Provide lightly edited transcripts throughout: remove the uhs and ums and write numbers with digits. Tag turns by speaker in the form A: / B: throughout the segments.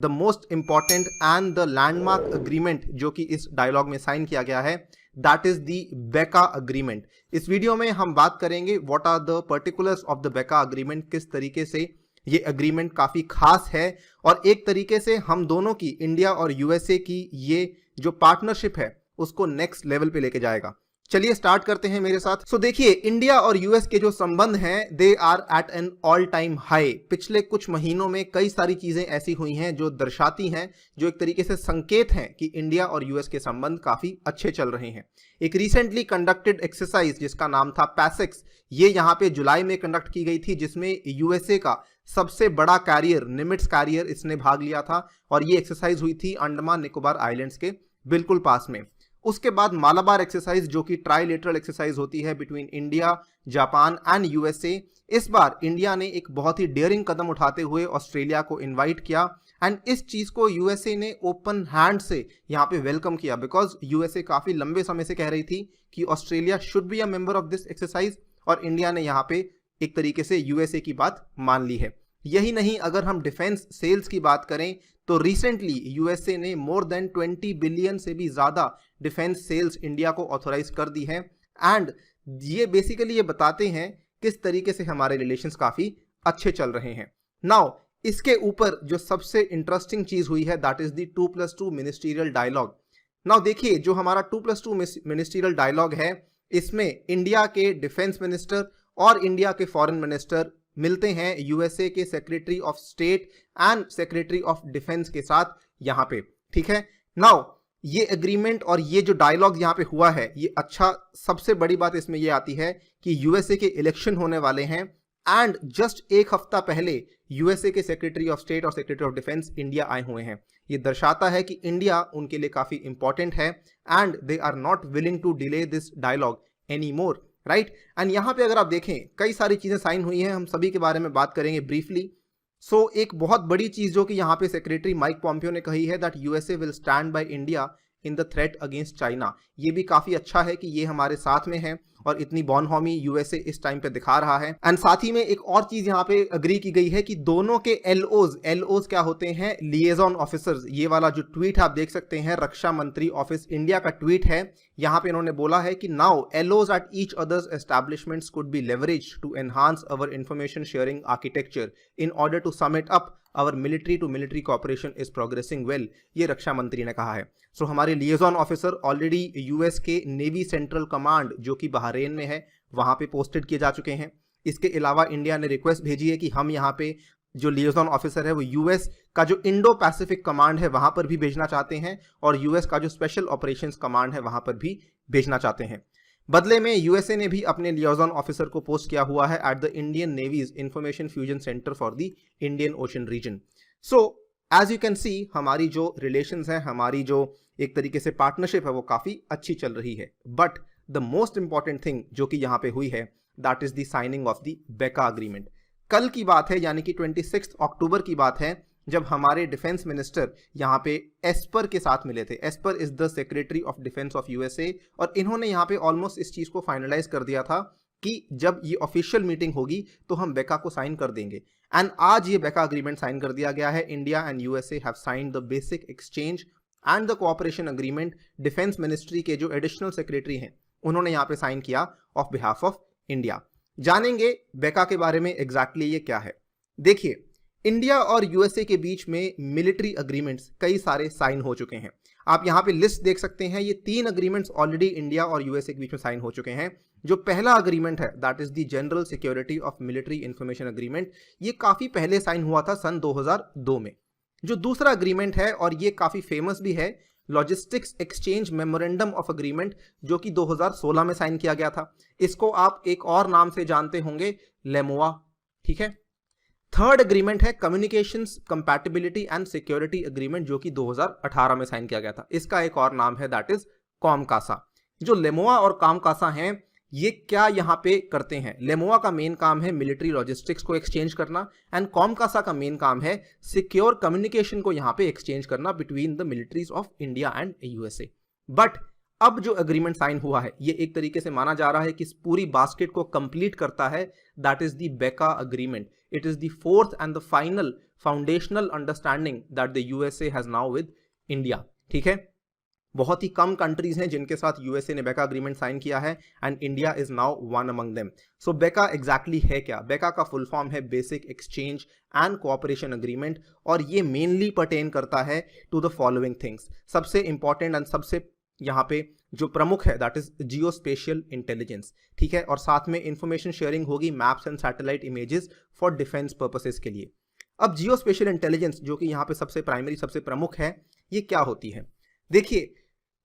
A: The most important and the landmark agreement जो कि इस डायलॉग में साइन किया गया है, that is the BECA agreement. इस वीडियो में हम बात करेंगे what are the particulars of the BECA agreement, किस तरीके से ये अग्रीमेंट काफी खास है और एक तरीके से हम दोनों की, इंडिया और यूएसए की ये जो पार्टनरशिप है उसको नेक्स्ट लेवल पे लेके जाएगा। चलिए स्टार्ट करते हैं मेरे साथ। सो देखिए, इंडिया और यूएस के जो संबंध हैं they are at an all time high. पिछले कुछ महीनों में कई सारी चीजें ऐसी हुई हैं जो दर्शाती हैं, जो एक तरीके से संकेत हैं कि इंडिया और यूएस के संबंध काफी अच्छे चल रहे हैं। एक रिसेंटली कंडक्टेड एक्सरसाइज जिसका नाम था पैसेक्स, ये यहाँ पे जुलाई में कंडक्ट की गई थी, जिसमें यूएसए का सबसे बड़ा कैरियर निमिट्स कैरियर इसने भाग लिया था और ये एक्सरसाइज हुई थी अंडमान निकोबार आइलैंड्स के बिल्कुल पास में। उसके बाद मालाबार एक्सरसाइज जो कि ट्राइलेटरल एक्सरसाइज होती है between India, Japan and USA. इस बार इंडिया ने एक बहुत ही डेयरिंग कदम उठाते हुए ऑस्ट्रेलिया को इनवाइट किया एंड इस चीज को यूएसए ने ओपन हैंड से यहाँ पे वेलकम किया, बिकॉज यूएसए काफी लंबे समय से कह रही थी कि Australia should be a member of this exercise और इंडिया ने यहाँ पे एक तरीके से यूएसए की बात मान ली है। यही नहीं, अगर हम डिफेंस सेल्स की बात करें तो रिसेंटली यूएसए ने मोर देन 20 बिलियन से भी ज्यादा डिफेंस सेल्स इंडिया को ऑथोराइज कर दी है एंड ये बेसिकली ये बताते हैं किस तरीके से हमारे रिलेशंस काफी अच्छे चल रहे हैं। नाउ इसके ऊपर जो सबसे इंटरेस्टिंग चीज हुई है that is the 2+2 ministerial dialogue. Now देखिए, जो हमारा 2+2 मिनिस्ट्रियल डायलॉग है इसमें इंडिया के डिफेंस मिनिस्टर और इंडिया के फॉरेन मिनिस्टर मिलते हैं यूएसए के secretary of state and secretary of defence के साथ यहाँ पे, ठीक है। नाउ ये एग्रीमेंट और ये जो डायलॉग यहाँ पे हुआ है ये अच्छा, सबसे बड़ी बात इसमें ये आती है कि यूएसए के इलेक्शन होने वाले हैं एंड जस्ट एक हफ्ता पहले यूएसए के सेक्रेटरी ऑफ स्टेट और सेक्रेटरी ऑफ डिफेंस इंडिया आए हुए हैं। ये दर्शाता है कि इंडिया उनके लिए काफी इंपॉर्टेंट है and they are not willing to delay this dialogue any more, right. And यहाँ पे अगर आप देखें कई सारी चीजें साइन हुई हैं, हम सभी के बारे में बात करेंगे ब्रीफली। सो एक बहुत बड़ी चीज जो कि यहाँ पे सेक्रेटरी माइक पॉम्पियो ने कही है that USA will stand by India in the threat against China. ये भी काफी अच्छा है कि ये हमारे साथ में है और इतनी बॉनहॉमी यूएसए इस टाइम पे दिखा रहा है। एंड साथ ही में एक और चीज यहाँ पे अग्री की गई है कि दोनों के एलओज क्या होते हैं, लिएजॉन ऑफिसर्स। ये वाला जो ट्वीट आप देख सकते हैं, रक्षा मंत्री ऑफिस इंडिया का ट्वीट है। यहाँ पे इन्होंने बोला है कि now LOs at each other's establishments could be leveraged to enhance our information sharing architecture in order to sum it up our military to military cooperation is progressing well, ये रक्षा मंत्री ने कहा है। सो हमारे लिएजॉन ऑफिसर ऑलरेडी यूएस के navy central command जो कि बहरेन में है वहां पे पोस्टेड किए जा चुके हैं। इसके अलावा इंडिया ने रिक्वेस्ट भेजी है कि हम यहाँ पे जो लिएजॉन ऑफिसर है वो यूएस का जो इंडो पैसिफिक कमांड है वहां पर भी भेजना चाहते हैं और यूएस का जो स्पेशल ऑपरेशंस कमांड है वहां पर भी भेजना चाहते हैं। बदले में यूएसए ने भी अपने लिएजॉन ऑफिसर को पोस्ट किया हुआ है at the Indian navy's information fusion centre for the Indian ocean region. So as you can see, हमारी जो रिलेशंस हैं, हमारी जो एक तरीके से पार्टनरशिप है वो काफी अच्छी चल रही है। But the most important thing जो कि यहाँ पे हुई है that is the signing off the BECA agreement. कल की बात है, यानी कि 26 अक्टूबर की बात है, जब हमारे डिफेंस मिनिस्टर यहाँ पे एस्पर के साथ मिले थे। Esper is the secretary of defence of USA और इन्होंने यहाँ पे ऑलमोस्ट इस चीज को फाइनलाइज कर दिया था कि जब ये ऑफिशियल मीटिंग होगी तो हम बेका को साइन कर देंगे। एंड आज ये बेका अग्रीमेंट साइन कर दिया गया है। India and USA have signed the basic exchange and the cooperation agreement. Defence ministry के जो एडिशनल सेक्रेटरी हैं उन्होंने यहाँ पे साइन किया ऑफ बिहाफ ऑफ इंडिया। जानेंगे बेका के बारे में एग्जैक्टली ये क्या है। देखिए, इंडिया और यूएसए के बीच में मिलिट्री अग्रीमेंट्स कई सारे साइन हो चुके हैं। आप यहाँ पे लिस्ट देख सकते हैं, ये 3 अग्रीमेंट्स ऑलरेडी इंडिया और यूएसए के बीच में साइन हो चुके हैं। जो पहला अग्रीमेंट है that is the general security of military information agreement, ये काफी पहले साइन हुआ था सन 2002 में। जो दूसरा अग्रीमेंट है और ये काफी फेमस भी है, logistics exchange memorandum of agreement, जो कि 2016 में साइन किया गया था। इसको आप एक और नाम से जानते होंगे, लेमोआ, ठीक है। थर्ड अग्रीमेंट है communications compatibility and security agreement, जो कि 2018 में साइन किया गया था। इसका एक और नाम है दैट इज कॉमकासा। जो लेमोआ और कॉमकासा हैं ये क्या यहाँ पे करते हैं? लेमोआ का मेन काम है मिलिट्री लॉजिस्टिक्स को एक्सचेंज करना एंड कॉमकासा का मेन काम है सिक्योर कम्युनिकेशन को यहाँ पे एक्सचेंज करना between the militaries of India and USA. But अब जो एग्रीमेंट साइन हुआ है ये एक तरीके से माना जा रहा है कि इस पूरी बास्केट को कंप्लीट करता है, that is the BECA agreement. It is the fourth and the final foundational understanding that the USA has now with India. ठीक है, बहुत ही कम कंट्रीज हैं जिनके साथ यूएसए ने बेका अग्रीमेंट साइन किया है and India is now one among them. So BECA exactly है क्या? बेका का फुल फॉर्म है basic exchange and cooperation agreement, और ये मेनली पर्टेन करता है टू द फॉलोइंग थिंग्स। सबसे इंपॉर्टेंट एंड सबसे यहाँ पे जो प्रमुख है that is geo spatial intelligence. ठीक है, और साथ में इंफॉर्मेशन शेयरिंग होगी maps and satellite images for defence purposes के लिए। अब जियो स्पेशियल इंटेलिजेंस जो कि यहाँ पे सबसे प्राइमरी सबसे प्रमुख है, ये क्या होती है? देखिए,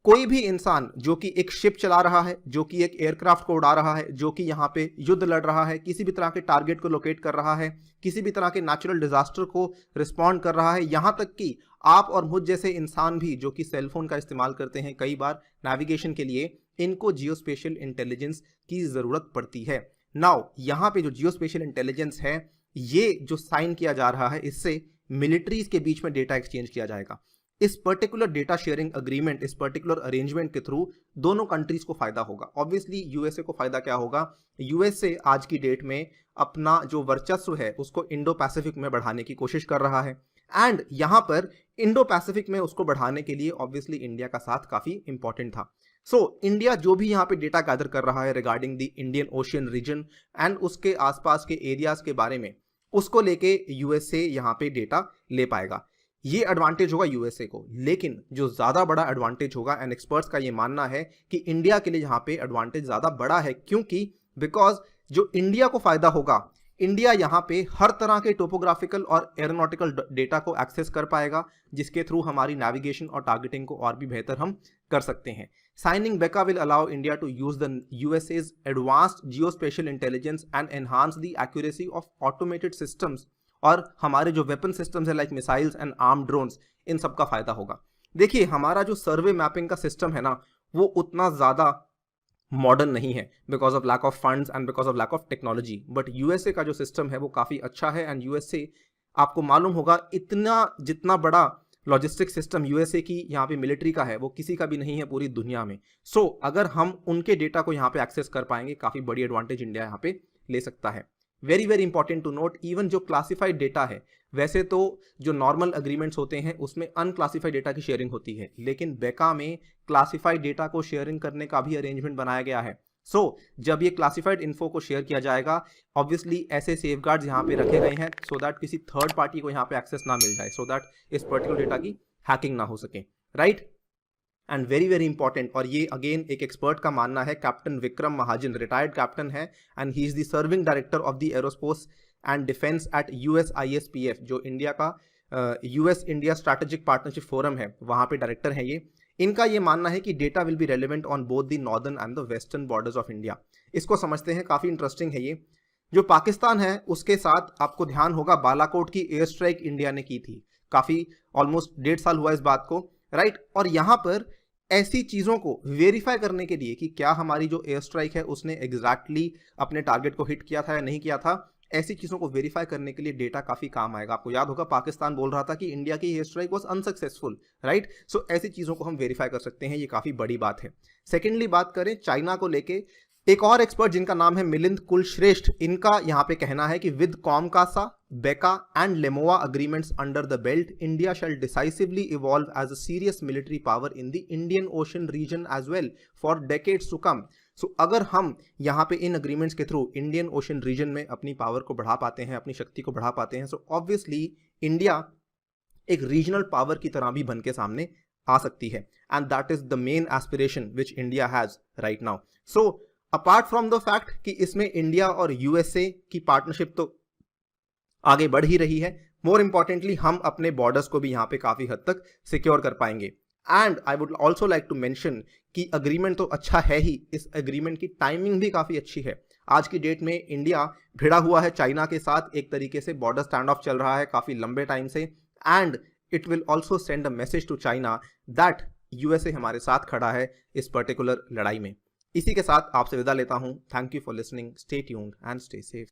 A: कोई भी इंसान जो कि एक शिप चला रहा है, जो कि एक एयरक्राफ्ट को उड़ा रहा है, जो कि यहाँ पे युद्ध लड़ रहा है, किसी भी तरह के टारगेट को लोकेट कर रहा है, किसी भी तरह के नेचुरल डिजास्टर को रिस्पॉन्ड कर रहा है, यहाँ तक कि आप और मुझ जैसे इंसान भी जो कि सेलफोन का इस्तेमाल करते हैं कई बार नेविगेशन के लिए, इनको जियो स्पेशियल इंटेलिजेंस की जरूरत पड़ती है। नाउ यहाँ पे जो जियो स्पेशियल इंटेलिजेंस है, ये जो साइन किया जा रहा है, इससे मिलिट्रीज के बीच में डेटा एक्सचेंज किया जाएगा। इस पर्टिकुलर डेटा शेयरिंग अग्रीमेंट, इस पर्टिकुलर अरेंजमेंट के थ्रू दोनों कंट्रीज को फायदा होगा। ऑब्वियसली यूएसए को फायदा क्या होगा? यूएसए आज की डेट में अपना जो वर्चस्व है उसको इंडो पैसिफिक में बढ़ाने की कोशिश कर रहा है, एंड यहां पर इंडो पैसिफिक में उसको बढ़ाने के लिए ऑब्वियसली इंडिया का साथ काफी इंपॉर्टेंट था। सो इंडिया जो भी यहाँ पे डेटा गैदर कर रहा है regarding the Indian ocean region and उसके आसपास के एरियाज के बारे में, उसको लेके यूएसए यहाँ पे डेटा ले पाएगा। ये एडवांटेज होगा यूएसए को, लेकिन जो ज्यादा बड़ा एडवांटेज होगा, एंड एक्सपर्ट्स का ये मानना है कि इंडिया के लिए यहाँ पे एडवांटेज ज्यादा बड़ा है, क्योंकि बिकॉज जो इंडिया को फायदा होगा, इंडिया यहाँ पे हर तरह के टोपोग्राफिकल और एरोनॉटिकल डेटा को एक्सेस कर पाएगा, जिसके थ्रू हमारी नेविगेशन और टारगेटिंग को और भी बेहतर हम कर सकते हैं। Signing BECA will allow India to use the USA's advanced geospatial intelligence and enhance the accuracy of automated systems, और हमारे जो वेपन सिस्टम्स है like missiles and armed drones, इन सब का फायदा होगा। देखिए, हमारा जो सर्वे मैपिंग का सिस्टम है ना, वो उतना ज्यादा मॉडर्न नहीं है because of lack of funds and because of lack of technology, but USA का जो सिस्टम है वो काफी अच्छा है। एंड यूएसए, आपको मालूम होगा, इतना जितना बड़ा लॉजिस्टिक सिस्टम यूएसए की यहाँ पे मिलिट्री का है, वो किसी का भी नहीं है पूरी दुनिया में। सो अगर हम उनके डेटा को यहाँ पे एक्सेस कर पाएंगे, काफी बड़ी एडवांटेज इंडिया यहाँ पे ले सकता है। Very very important to note, even जो क्लासिफाइड डेटा है, वैसे तो जो नॉर्मल अग्रीमेंट्स होते हैं उसमें अनक्लासिफाइड डेटा की शेयरिंग होती है, लेकिन बेका में क्लासिफाइड डेटा को शेयरिंग करने का भी अरेंजमेंट बनाया गया है। सो जब ये क्लासिफाइड इन्फो को शेयर किया जाएगा, ऑब्वियसली ऐसे सेफगार्ड्स यहाँ पे रखे गए हैं सो दैट किसी थर्ड पार्टी को यहाँ पे एक्सेस ना मिल जाए, सो दैट इस पर्टिकुलर डेटा की हैकिंग ना हो सके, right. And very very important, और ये अगेन एक एक्सपर्ट का मानना है, captain Vikram Mahajan retired captain है and he is the serving director of the aerospace and defence at USISPF, जो इंडिया का US India strategic partnership forum है, वहां पे डायरेक्टर है ये। इनका ये मानना है कि data will be relevant on both the northern and the western borders of India. इसको समझते हैं, काफी इंटरेस्टिंग है ये। जो पाकिस्तान है उसके साथ आपको ध्यान होगा बालाकोट की एयर स्ट्राइक इंडिया ने की थी, काफी ऑलमोस्ट 1.5 साल हुआ इस बात को, राइट। और यहाँ पर ऐसी चीजों को वेरीफाई करने के लिए कि क्या हमारी जो एयर स्ट्राइक है उसने एग्जैक्टली अपने टारगेट को हिट किया था या नहीं किया था, ऐसी चीजों को वेरीफाई करने के लिए डेटा काफी काम आएगा। आपको याद होगा पाकिस्तान बोल रहा था कि इंडिया की air strike was unsuccessful, right. So ऐसी चीजों को हम वेरीफाई कर सकते हैं, ये काफी बड़ी बात है। सेकेंडली बात करें चाइना को लेके, एक और एक्सपर्ट जिनका नाम है मिलिंद कुलश्रेष्ठ, इनका यहाँ पे कहना है कि with COMCASA, BECA and LEMOA agreements under the belt, India shall decisively evolve as a serious military power in the Indian ocean region as well for decades to come. So अगर हम यहाँ पे इन अग्रीमेंट्स के through Indian ocean region में अपनी power को बढ़ा पाते हैं, अपनी शक्ति को बढ़ा पाते हैं, सो ऑब्वियसली इंडिया एक रीजनल पावर की तरह भी बन के सामने आ सकती है, and that is the main aspiration which India has right now. So apart from the fact कि इसमें इंडिया और यूएसए की पार्टनरशिप तो आगे बढ़ ही रही है, मोर इंपॉर्टेंटली हम अपने बॉर्डर्स को भी यहाँ पे काफी हद तक सिक्योर कर पाएंगे। And I would also like to mention कि अग्रीमेंट तो अच्छा है ही, इस अग्रीमेंट की टाइमिंग भी काफी अच्छी है। आज की डेट में इंडिया भिड़ा हुआ है चाइना के साथ, एक तरीके से बॉर्डर स्टैंड ऑफ चल रहा है काफी लंबे टाइम से, and it will also send a message to China that USA हमारे साथ खड़ा है इस पर्टिकुलर लड़ाई में। इसी के साथ आपसे विदा लेता हूं। Thank you for listening, stay tuned and stay safe.